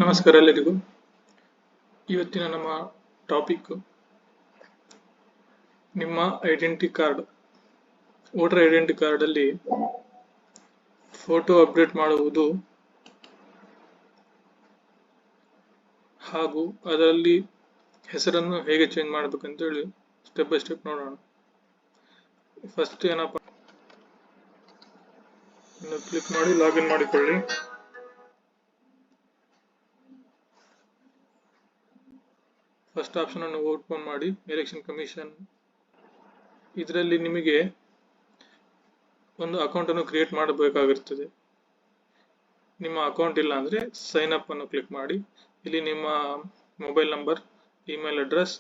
ನಮಸ್ಕಾರ ಎಲ್ಲರಿಗೂ. ಇವತ್ತಿನ ನಮ್ಮ ಟಾಪಿಕ್ ನಿಮ್ಮ identity card, voter identity card ಅಲ್ಲಿ ಫೋಟೋ ಅಪ್ಡೇಟ್ ಮಾಡುವುದು ಹಾಗೂ ಅದರಲ್ಲಿ ಹೆಸರನ್ನು ಹೇಗೆ ಚೇಂಜ್ ಮಾಡಬೇಕಂತ ಹೇಳಿ ಸ್ಟೆಪ್ ಬೈ ಸ್ಟೆಪ್ ನೋಡೋಣ. ಫಸ್ಟ್ ಏನಪ್ಪ, ಕ್ಲಿಕ್ ಮಾಡಿ ಲಾಗಿನ್ ಮಾಡಿಕೊಳ್ಳಿ. ಫಸ್ಟ್ ಆಪ್ಷನ್ ಅನ್ನು ಓಪನ್ ಮಾಡಿ, ಎಲೆಕ್ಷನ್ ಕಮಿಷನ್. ಇದರಲ್ಲಿ ನಿಮಗೆ ಒಂದು ಅಕೌಂಟ್ ಅನ್ನು ಕ್ರಿಯೇಟ್ ಮಾಡಬೇಕಾಗಿರುತ್ತದೆ. ನಿಮ್ಮ ಅಕೌಂಟ್ ಇಲ್ಲ ಅಂದ್ರೆ ಸೈನ್ ಅಪ್ ಅನ್ನು ಕ್ಲಿಕ್ ಮಾಡಿ. ಇಲ್ಲಿ ನಿಮ್ಮ ಮೊಬೈಲ್ ನಂಬರ್, ಇಮೇಲ್ ಅಡ್ರೆಸ್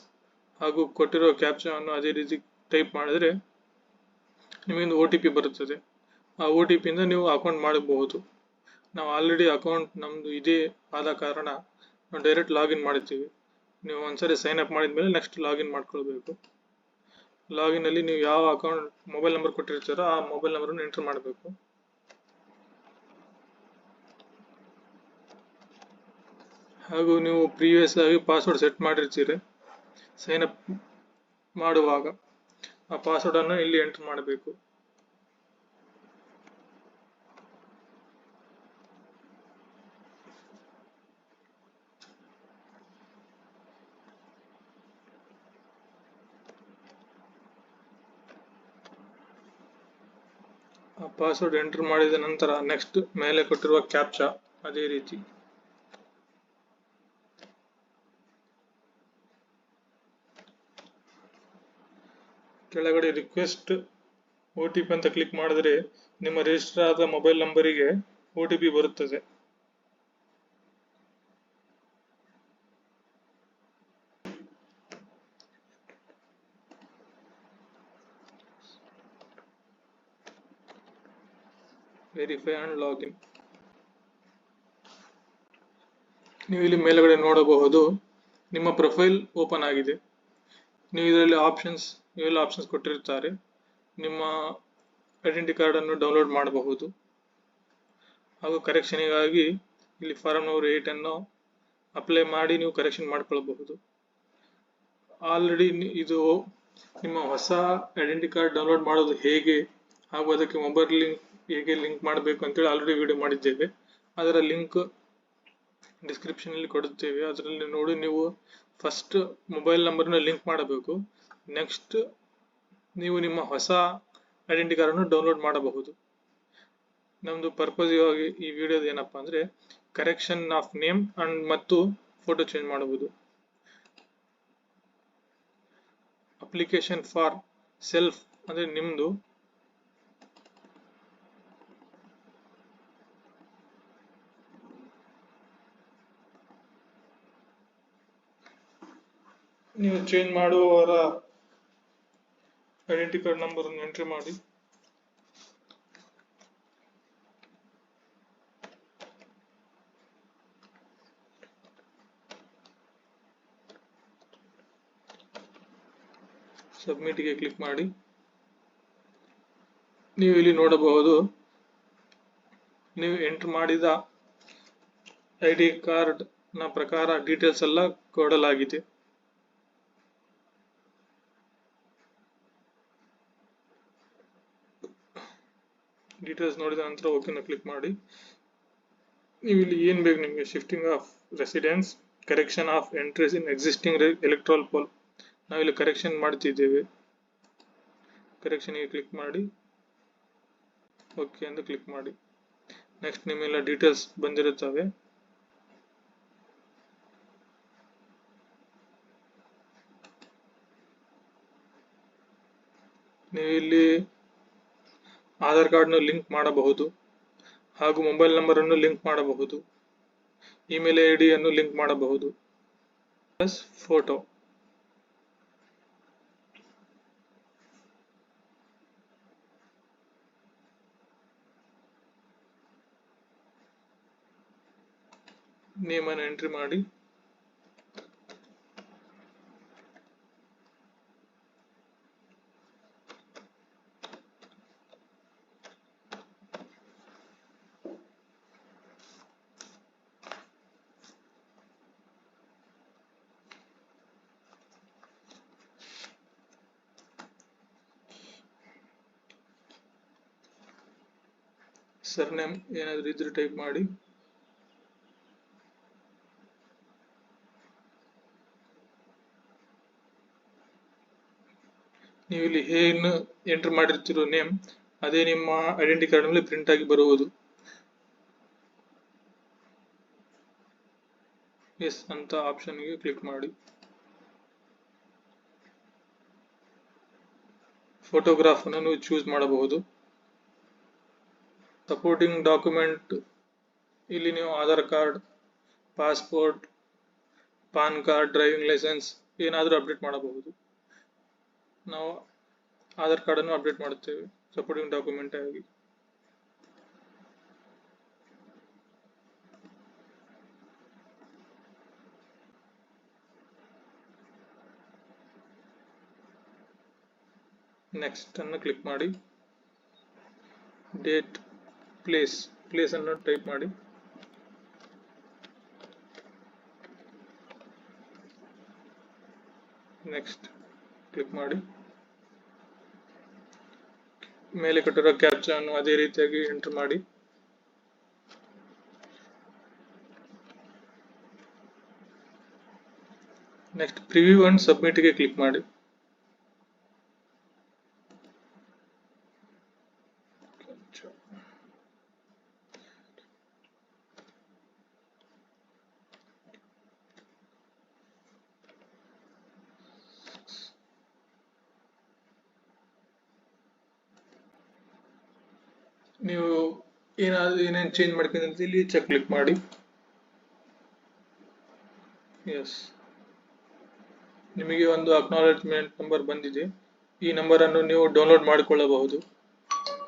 ಹಾಗೂ ಕೊಟ್ಟಿರೋ ಕ್ಯಾಪ್ಚಾ ಅದೇ ರೀತಿ ಟೈಪ್ ಮಾಡಿದ್ರೆ ನಿಮಗೊಂದು OTP ಬರುತ್ತದೆ. ಆ OTP ಇಂದ ನೀವು ಅಕೌಂಟ್ ಮಾಡಬಹುದು. ನಾವು ಆಲ್ರೆಡಿ ಅಕೌಂಟ್ ನಮ್ದು ಇದೇ ಆದ ಕಾರಣ ನಾವು ಡೈರೆಕ್ಟ್ ಲಾಗಿನ್ ಮಾಡಿರ್ತೀವಿ. ನೀವು ಒಂದ್ಸರಿ ಸೈನ್ ಅಪ್ ಮಾಡಿದ್ಮೇಲೆ ನೆಕ್ಸ್ಟ್ ಲಾಗಿನ್ ಮಾಡ್ಕೊಳ್ಬೇಕು. ಲಾಗಿನ್ ಅಲ್ಲಿ ನೀವು ಯಾವ ಅಕೌಂಟ್ ಮೊಬೈಲ್ ನಂಬರ್ ಕೊಟ್ಟಿರ್ತೀರೋ ಆ ಮೊಬೈಲ್ ನಂಬರ್ ಅನ್ನು ಎಂಟರ್ ಮಾಡಬೇಕು. ಹಾಗೂ ನೀವು ಪ್ರೀವಿಯಸ್ ಆಗಿ ಪಾಸ್ವರ್ಡ್ ಸೆಟ್ ಮಾಡಿರ್ತೀರಿ. ಸೈನ್ ಅಪ್ ಮಾಡುವಾಗ ಆ ಪಾಸ್ವರ್ಡ್ ಅನ್ನು ಇಲ್ಲಿ ಎಂಟರ್ ಮಾಡಬೇಕು. ಆ ಪಾಸ್ವರ್ಡ್ ಎಂಟರ್ ಮಾಡಿದ ನಂತರ ನೆಕ್ಸ್ಟ್ ಮೇಲೆ ಕೊಟ್ಟಿರುವ ಕ್ಯಾಪ್ಚಾ ಅದೇ ರೀತಿ ಕೆಳಗಡೆ ರಿಕ್ವೆಸ್ಟ್ OTP ಅಂತ ಕ್ಲಿಕ್ ಮಾಡಿದ್ರೆ ನಿಮ್ಮ ರಿಜಿಸ್ಟರ್ ಆದ ಮೊಬೈಲ್ ನಂಬರಿಗೆ OTP ಬರುತ್ತದೆ. Verify and login. ನೀವು ಇಲ್ಲಿ ಮೇಲ್ಗಡೆ ನೋಡಬಹುದು, ನಿಮ್ಮ ಪ್ರೊಫೈಲ್ ಓಪನ್ ಆಗಿದೆ. ನೀವು ಇದರಲ್ಲಿ ಇವೆಲ್ಲ ಆಪ್ಷನ್ಸ್ ಕೊಟ್ಟಿರ್ತಾರೆ. ನಿಮ್ಮ ಐಡೆಂಟಿ ಕಾರ್ಡ್ ಅನ್ನು ಡೌನ್ಲೋಡ್ ಮಾಡಬಹುದು ಹಾಗೂ ಕರೆಕ್ಷನ್ಗಾಗಿ ಇಲ್ಲಿ ಫಾರಂ ನಂಬರ್ 8 ಅನ್ನು ಅಪ್ಲೈ ಮಾಡಿ ನೀವು ಕರೆಕ್ಷನ್ ಮಾಡ್ಕೊಳ್ಬಹುದು. ಆಲ್ರೆಡಿ ಇದು ನಿಮ್ಮ ಹೊಸ ಐಡೆಂಟಿ ಕಾರ್ಡ್ ಡೌನ್ಲೋಡ್ ಮಾಡೋದು ಹೇಗೆ ಹಾಗೂ ಅದಕ್ಕೆ ಮೊಬೈಲ್ ಲಿಂಕ್ ಹೇಗೆ ಲಿಂಕ್ ಮಾಡಬೇಕು ಅಂತೇಳಿ ಆಲ್ರೆಡಿ ವಿಡಿಯೋ ಮಾಡಿದ್ದೇವೆ. ಅದರ ಲಿಂಕ್ ಡಿಸ್ಕ್ರಿಪ್ಷನ್ ಅಲ್ಲಿ ಕೊಡುತ್ತೇವೆ. ಅದರಲ್ಲಿ ನೋಡಿ ನೀವು ಫಸ್ಟ್ ಮೊಬೈಲ್ ನಂಬರ್ನ ಲಿಂಕ್ ಮಾಡಬೇಕು. ನೆಕ್ಸ್ಟ್ ನೀವು ನಿಮ್ಮ ಹೊಸ ಐಡೆಂಟಿ ಕಾರ್ಡ್ ಅನ್ನು ಡೌನ್ಲೋಡ್ ಮಾಡಬಹುದು. ನಮ್ದು ಪರ್ಪಸ್ ಇವಾಗ ಈ ವಿಡಿಯೋದ ಏನಪ್ಪಾ ಅಂದ್ರೆ ಕರೆಕ್ಷನ್ ಆಫ್ ನೇಮ್ ಅಂಡ್ ಮತ್ತು ಫೋಟೋ ಚೇಂಜ್ ಮಾಡುವುದು. ಅಪ್ಲಿಕೇಶನ್ ಫಾರ್ ಸೆಲ್ಫ್ ಅಂದ್ರೆ ನಿಮ್ದು ನೀವು ಚೇಂಜ್ ಮಾಡುವವರ ಐಡೆಂಟಿ ಕಾರ್ಡ್ ನಂಬರ್ ಅನ್ನು ಎಂಟ್ರಿ ಮಾಡಿ. ಸಬ್ಮಿಟ್ ಗೆ ಕ್ಲಿಕ್ ಮಾಡಿ. ನೀವು ಇಲ್ಲಿ ನೋಡಬಹುದು, ನೀವು ಎಂಟರ್ ಮಾಡಿದ ಐಡಿ ಕಾರ್ಡ್ ನ ಪ್ರಕಾರ ಡೀಟೇಲ್ಸ್ ಎಲ್ಲ ಕೊಡಲಾಗಿದೆ. ಡೀಟೇಲ್ಸ್ ನೋಡಿದ ನಂತರ ಓಕೆ ಕ್ಲಿಕ್ ಮಾಡಿ. ನೀವು ಇಲ್ಲಿ ಏನ್ ಬೇಕು ನಿಮಗೆ, shifting of residence, correction of entries in existing electoral poll. ನಾವಿಲ್ಲಿ ಕರೆಕ್ಷನ್ ಮಾಡ್ತಿದ್ದೇವೆ. ಕರೆಕ್ಷನ್ ಗೆ ಕ್ಲಿಕ್ ಮಾಡಿ, ಓಕೆ ಅಂತ ಕ್ಲಿಕ್ ಮಾಡಿ. ನೆಕ್ಸ್ಟ್ ನಿಮ್ಮೆಲ್ಲ ಡೀಟೇಲ್ಸ್ ಬಂದಿರುತ್ತವೆ. ನೀವು ಇಲ್ಲಿ ಆಧಾರ್ ಕಾರ್ಡ್ ನ ಲಿಂಕ್ ಮಾಡಬಹುದು ಹಾಗೂ ಮೊಬೈಲ್ ನಂಬರ್ ಅನ್ನು ಲಿಂಕ್ ಮಾಡಬಹುದು. ಇಮೇಲ್ ID ಅನ್ನು ಲಿಂಕ್ ಮಾಡಬಹುದು. Plus photo. ನೇಮ್ ಅನ್ನು ಎಂಟ್ರಿ ಮಾಡಿ. ಸರ್ನೇಮ್ ಏನಾದರೂ ಇದ್ರೆ ಟೈಪ್ ಮಾಡಿ. ನೀವು ಇಲ್ಲಿ ಏನು ಎಂಟರ್ ಮಾಡಿರ್ತಿರೋ ನೇಮ್ ಅದೇ ನಿಮ್ಮ ಐಡೆಂಟಿ ಕಾರ್ಡ್ ಮೇಲೆ ಪ್ರಿಂಟ್ ಆಗಿ ಬರುವುದು. ಎಸ್ ಅಂತ ಆಪ್ಷನ್ಗೆ ಕ್ಲಿಕ್ ಮಾಡಿ. ಫೋಟೋಗ್ರಾಫ್ ಅನ್ನು ನೀವು ಚೂಸ್ ಮಾಡಬಹುದು. ಸಪೋರ್ಟಿಂಗ್ ಡಾಕ್ಯುಮೆಂಟ್ ಇಲ್ಲಿ ನೀವು Aadhaar card, passport, PAN card, driving licence ಏನಾದರೂ ಅಪ್ಡೇಟ್ ಮಾಡಬಹುದು. ನಾವು ಆಧಾರ್ ಕಾರ್ಡ್ ಅನ್ನು ಅಪ್ಡೇಟ್ ಮಾಡುತ್ತೇವೆ ಸಪೋರ್ಟಿಂಗ್ ಡಾಕ್ಯುಮೆಂಟ್ ಆಗಿ. ನೆಕ್ಸ್ಟ್ ಅನ್ನು ಕ್ಲಿಕ್ ಮಾಡಿ. ಡೇಟ್, ಪ್ಲೇಸ್ ಅನ್ನು ಟೈಪ್ ಮಾಡಿ. ನೆಕ್ಸ್ಟ್ ಕ್ಲಿಕ್ ಮಾಡಿ. ಮೇಲೆ ಕೊಟ್ಟಿರೋ ಕ್ಯಾಪ್ಚಾ ಅನ್ನು ಅದೇ ರೀತಿಯಾಗಿ ಎಂಟರ್ ಮಾಡಿ. ನೆಕ್ಸ್ಟ್ ಪ್ರಿವ್ಯೂ ಅಂಡ್ ಸಬ್ಮಿಟ್ ಗೆ ಕ್ಲಿಕ್ ಮಾಡಿ. ನೀವು ಏನೇನು ಚೇಂಜ್ ಮಾಡ್ಕೊಂಡ್ ಇಲ್ಲಿ ಚೆಕ್ ಕ್ಲಿಕ್ ಮಾಡಿ. ಎಸ್, ನಿಮಗೆ ಒಂದು ಅಕ್ನಾಲೆಜ್ಮೆಂಟ್ ನಂಬರ್ ಬಂದಿದೆ. ಈ ನಂಬರ್ ಅನ್ನು ನೀವು ಡೌನ್ಲೋಡ್ ಮಾಡಿಕೊಳ್ಳಬಹುದು.